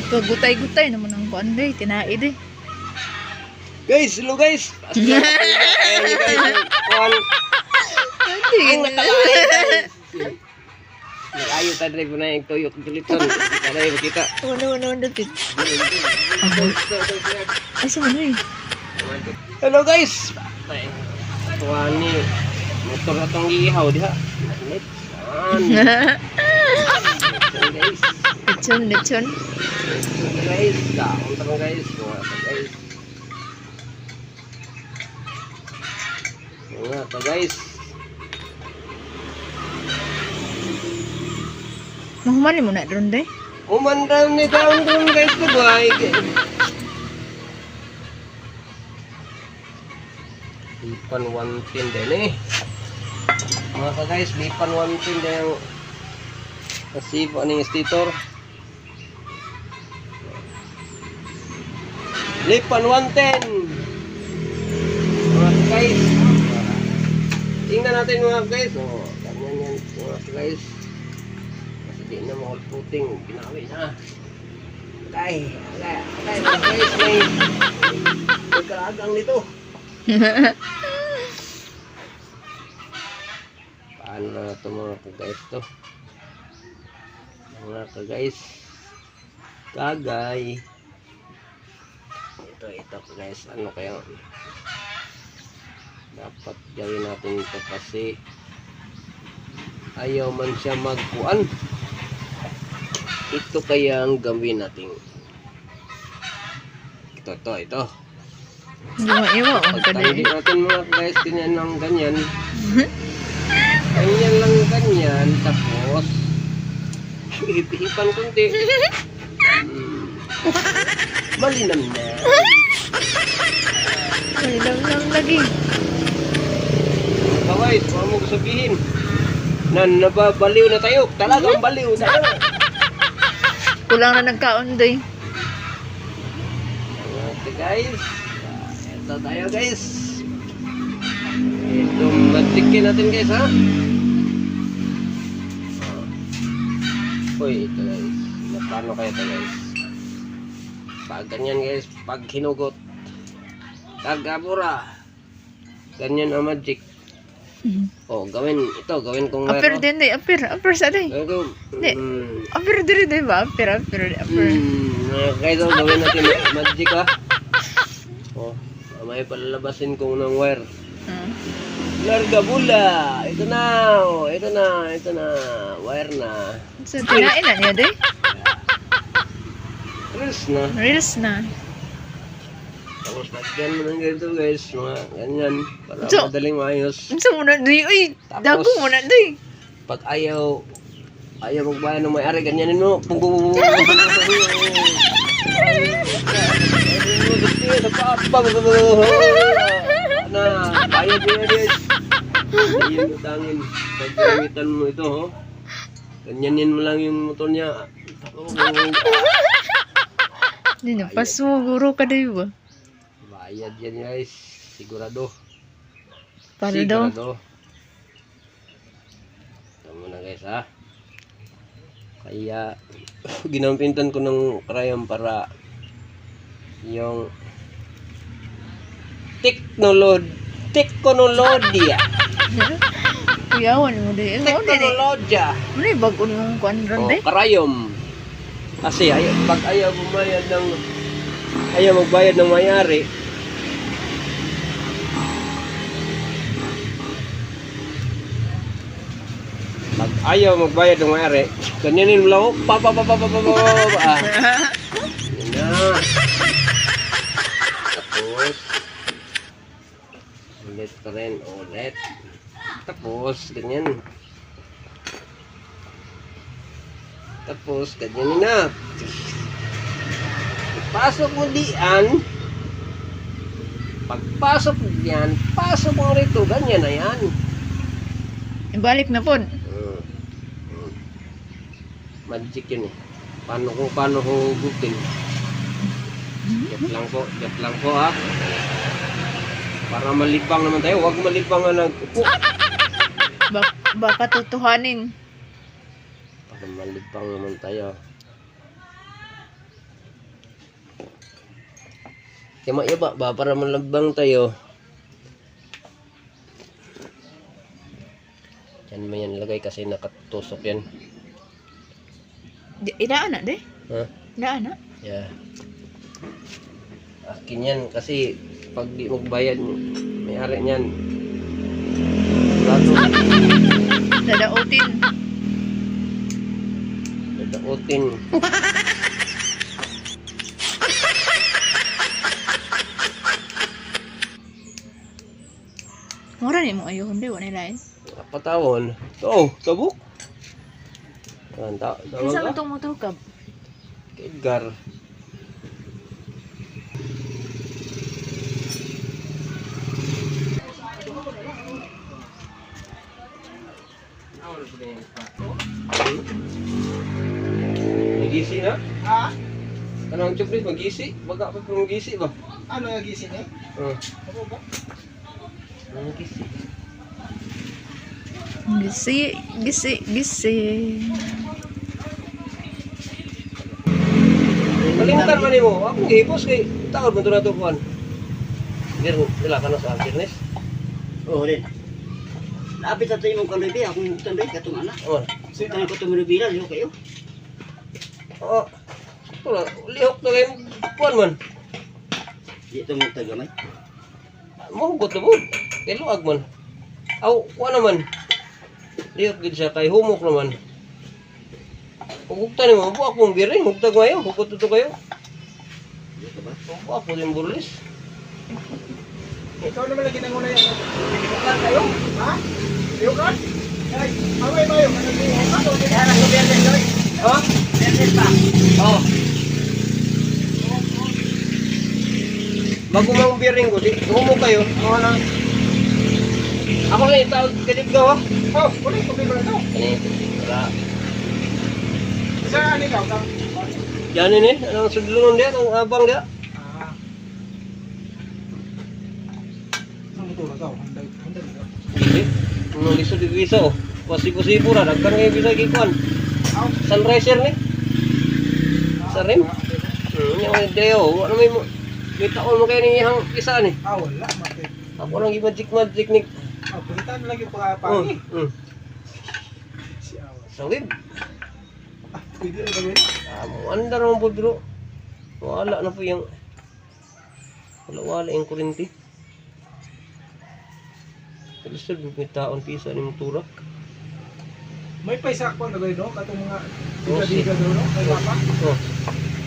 Gagutay-gutay naman ang kuan day, tinaid eh. Guys, hello guys. Asalamat kayo guys. Kuan. Ang natalain guys. Nag-ayo tayo rin na yung tuyok tuliton. Para yung kita. Wala dapit. Ay, sa ano eh? Hello guys. Kuan ni motor na itong ihaw diha. Guys. Lechon. Guys, kaon tarong guys. Guys. Mga to guys. Mahumali mo na doon day. Umandang ni taon doon guys ko boy. Lipan 110 din eh. Mga ka guys, lipan 110 din yung kasi po aning stator. Lipan 110. Mga ka guys. Tingnan natin mga guys. Oh, ganyan yan mga guys. Kasi di na mahal puting. Binawi na. Okay mga guys. May magkalagang nito. Paano na ito mga guys to? Mga guys. Kagay. Ito guys. Ano kaya? Dapat gawin natin ito kasi ayaw man siya magkuan. Ito kaya ang gawin natin. Ito. Iwa ang Pagtanggi natin mga guys, ganyan lang ganyan. Ganyan. Tapos ipihipan kunti. Malinam na. Malinam lagi. Guys, huwag mo sabihin na nababaliw na tayo. Talagang baliw na tayo. Kulang na nagkaon day. Okay guys. Ito tayo guys. Ito matikin natin guys ha. Uy, ito guys. Paano kaya ito guys? Pag ganyan guys, pag hinugot kagabura. Ganyan ang magic. Oh, gawin kong Apir din day, apir sa day. Di, apir diri day ba? Apir. Guys, gawin natin magic ha. Oh, may palalabasin kong ng wire. Larga bula. Ito na. Wire na. So, tinain na niya day? Reels na. Tapos lagyan mo ng ganito guys, mga ganyan, para So, madaling maayos. Unsa mo na day? Uy, Tapos, dago mo na day. Pag ayaw magbayan ng may-ari, ganyanin mo. Na, bayad mo guys. Ayun, utangin. Pag gamitan mo ito, ho. Ganyanin mo lang yung motor niya. Hindi na, pasuguro ka day ba? Bayad yan guys. Sigurado. Para daw. Ito muna guys ha. Kaya ginampintan ko ng karayom para yung teknolohiya. Kuyawan mo day. Teknolohiya. Ano yung bago niyong kuan ron day? Karayom. Kasi pag ayaw magbayad ng may-ari, ganyanin mo lang, Yan na. Tapos, ulit. Tapos, ganyan. Na. Pasok mo diyan. Pagpasok mo diyan, pasok mo rito, ganyan na yan. Ibalik na po. Magic yun eh. Paano hugutin? Jet lang po ha. Para malibang naman tayo. Huwag malibang na nag-upo. Baka tutuhanin. Para malibang naman tayo. Kaya maiyaba ba para malabang tayo. Yan mo yan lagay kasi nakatusok yan. Inaan na, de? Ha? Inaan na? Yeah. Akin yan kasi pag di magbayad may-ari niyan. Bago Dadautin. dadautin. Mura ni mo ayun, de? Wala lain. Patawon. Oh, tabuk. Kinsa Tawag man ka? itong motorkab? Edgar. Magisi na? Ha? Ano ang chuplis? Magisi? Baga pa kung magisi ba? Ano yung gising eh? Ano ba? Magisi. Gisi. Kalimutan man mo. Ako hipos kay tawad mo na ito kuhan. Nila ka na sa alternes. Oh, rin. Lapit sa tayo mong kalubi, akong tambay, katong anak. Oh. Tangan ko tumulubila, liho kayo. Oo. Wala, lihok na kayo kuhan man. Di ito mong tagamay. Mahugot na po. Kay luag man. Aw, kuhan naman. Lihok din siya kay humok naman. Hugta ni mo, buwak mong biring, hugtag ngayon, hugot ito kayo. Di ka ba? Buwak po din burlis. Ikaw naman lagi nanguna yan. Iukan kayo? Ha? Iukan? Ay, away ba yun? Ano yung iukan? Kaya lang ko Bernes, Loy. Ha? Bernes pa. Oo. Bago mang biring ko, di humok kayo. Mga na. Ako lang itawag kalibgaw ha. Oh, kulit ko ba ito? Wala. Saan ikaw? Yan ini, anong sudlungan dia, anong abang dia. Ah. Ano ito na ito? Handa ito. Hindi. Anong lisod yung visa oh. Pasipo-sipo ra, dagkan ngayon visa kikuan. Sunriser ni. Sa rim. Yung idea oh. Ano may taon mo kayo niyang isa ni. Ah, wala. Mati. Ako lang i-magic ni. Ah, kulitan lagi pa pangi. Si Awa. Sa web. Ah, pwede na gawin. Andar naman po bro. Wala na po yung wala yung kurinti. Kalisod may taon pisa ni motura. May paisa ko na gawin no? Katong mga Oh, diga-diga doon no? Kay Papa. Oh.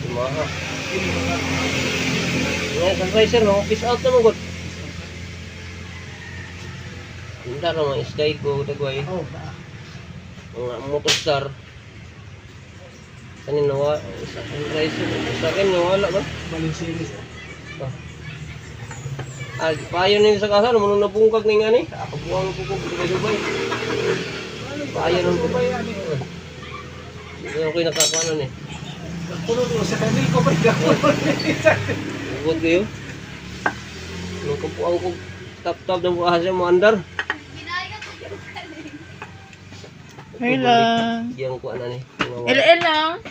Tumaha. Hindi mo na. Yung sunriser no, peace out naman god. Hindi naman sky go dagway. Oh, Mga motostar. Kanin nawa sa sunriser. Sa akin nawala ba? maling series. Ah, payo nila sa kasa naman nung nabungkag ni nga ni. Ako buwang ko dugay-dugay. Payo nung Ano ba yan eh? Hindi ako yung nakakaano ni. Puno mo sa kanil ko ba gawin? Huwag kayo. Nung kapuang ko tap-tap ng bukas yung mga andar. Hey lang. Diyan ko ano ni. LL lang.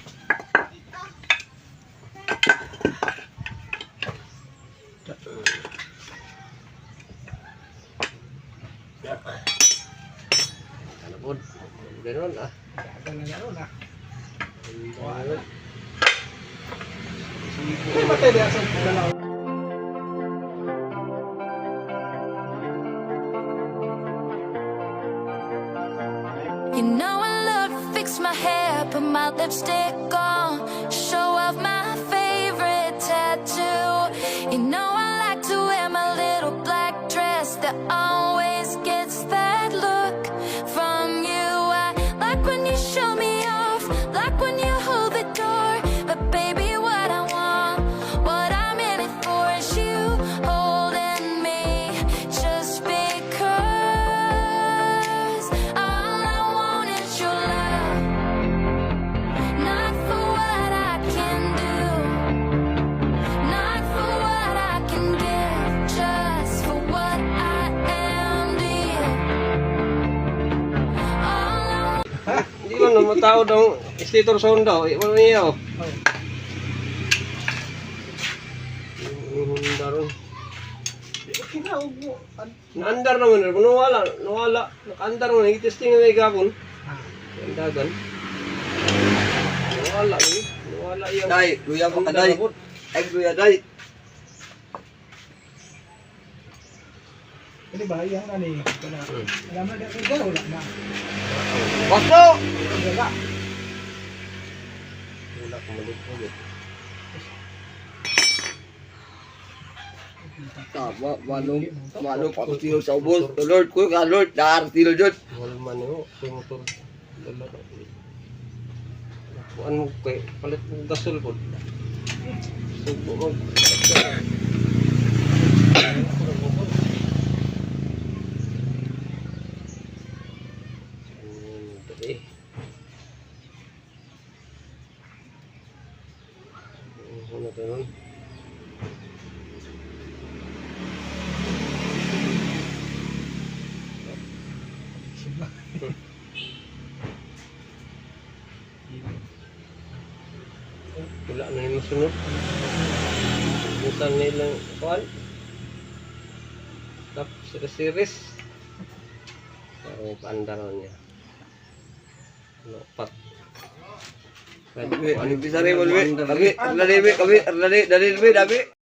Ano po? Ganun ah. Ganun na ron ah. Wala. Hindi matay diyan sa dalaw. You know I love to fix my hair, put my lipstick on, show off my favorite tattoo. You know I like to wear my little black dress that always gets that look from you. I like when you show me off, like when you hold the door. But baby, what I want, what I'm in it for is you holding me, just because all I want is your love, not for what I can do, not for what I can give, just for what I am to you. All I Hindi man naman tao daw. Stator sound daw. Iwan niya oh. Kinaog mo. Naandar naman, nawala. Nakaandar naman, i-testing na gapon. Ang dagan. Nawala yung... Day, luya ko ka, day. Ay, luya, day. Ini bahaya kan nih. Alam na dito dyan, wala na. Basto! Wala. Wala kumalit mo yun. Walo pa ko tilo sa ubos. Lord ko ka, Lord. Dar tilo jud. Walman yun, kay motor. Dala. Ano kay palit mo gasol po. Subo mo. Ano to nun? Wala na yung masunod. Minsan nilang kuhan. Tapos series. Parang paandaran niya. Lopat. Ano bisa rin mo, Dabi? Dabi, dali, dabi.